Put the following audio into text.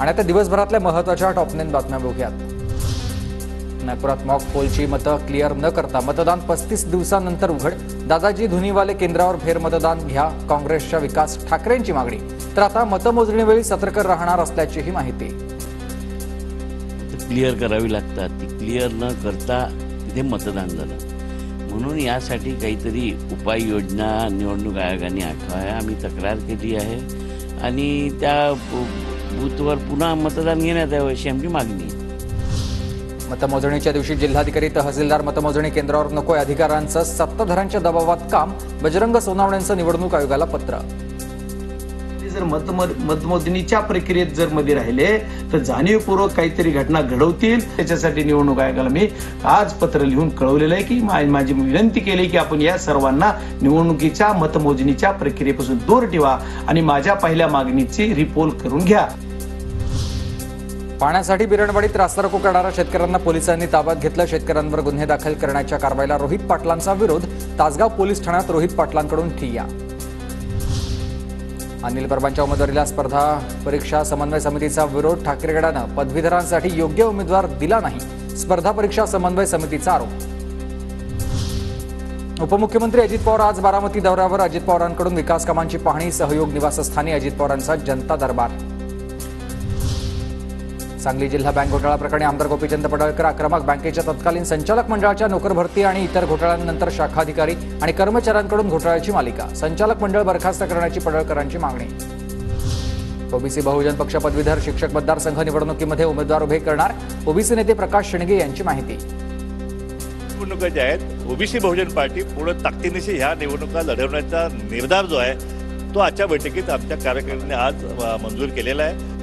आणि आता दिवसभरातल्या महत्त्वाच्या टॉप 9 बातम्या बघूयात। नागपुरात मॉक पोलची मतं क्लिअर न करता मतदान 35 दिवसांनंतर उघड। दादाजी धुनीवाले केंद्रावर फेरमतदान घ्या, काँग्रेसच्या विकास ठाकरेंची मागणी। तर आता मतमोजणीवेळी सतर्क राहणार असल्याचीही माहिती। क्लिअर करावी लागतात, ती क्लिअर न करता तिथे मतदान झालं, म्हणून यासाठी काहीतरी उपाययोजना निवडणूक आयोगाने आखवाव्या। आम्ही तक्रार केली आहे आणि त्या बूथवर पुन्हा मतदान घेण्यात यावं अशी आमची मागणी आहे। मतमोजणीच्या दिवशी जिल्हाधिकारी तहसीलदार मतमोजणी केंद्रावर नकोय अधिकाऱ्यांचं सत्ताधाऱ्यांच्या दबावात काम। बजरंग सोनावणेंचं निवडणूक आयोगाला पत्र। जर मतमोजणीच्या प्रक्रियेत जर मध्ये राहिले तर जाणीवपूर्वक काहीतरी घटना घडवतील, त्याच्यासाठी निवडणूक आयोगाला मी आज पत्र लिहून कळवलेलं आहे की माझी विनंती केली की आपण या सर्वांना निवडणुकीच्या मतमोजणीच्या प्रक्रियेपासून दूर ठेवा आणि माझ्या पहिल्या मागणीची रिपोल करून घ्या। पाण्यासाठी बिरणवाडीत रास्ता रोको करणाऱ्या शेतकऱ्यांना पोलिसांनी ताब्यात घेतलं। शेतकऱ्यांवर गुन्हे दाखल करण्याच्या कारवाईला रोहित पाटलांचा विरोध। तासगाव पोलीस ठाण्यात रोहित पाटलांकडून ठिय्या। अनिल परबांच्या उमेदवारीला स्पर्धा परीक्षा समन्वय समितीचा विरोध। ठाकरे गटानं पदवीधरांसाठी योग्य उमेदवार दिला नाही, स्पर्धा परीक्षा समन्वय समितीचा आरोप। उपमुख्यमंत्री अजित पवार आज बारामती दौऱ्यावर। अजित पवारांकडून विकास कामांची पाहणी। सहयोग निवासस्थानी अजित पवारांचा जनता दरबार। सांगली जिल्हा बँक घोटाळा प्रकरणी आमदार गोपीचंद पडळकर आक्रमक। बँकेच्या तत्कालीन संचालक मंडळाच्या नोकर भरती आणि इतर घोटाळ्यांनंतर शाखा अधिकारी आणि कर्मचाऱ्यांकडून घोटाळ्याची मालिका। संचालक मंडळ बरखास्त करण्याची पडळकरांची मागणी। ओबीसी बहुजन पक्ष पदवीधर शिक्षक मतदारसंघ निवडणुकीमध्ये उमेदवार उभे करणार। ओबीसी नेते प्रकाश शेंडगे यांची माहिती। निवडणुका ज्या आहेत ओबीसी बहुजन पार्टी पूर्ण ताकदीनिशी ह्या निवडणुका लढवण्याचा निर्धार जो आहे तो आजच्या बैठकीत आमच्या कार्यकर्त्यांनी आज मंजूर केलेला आहे।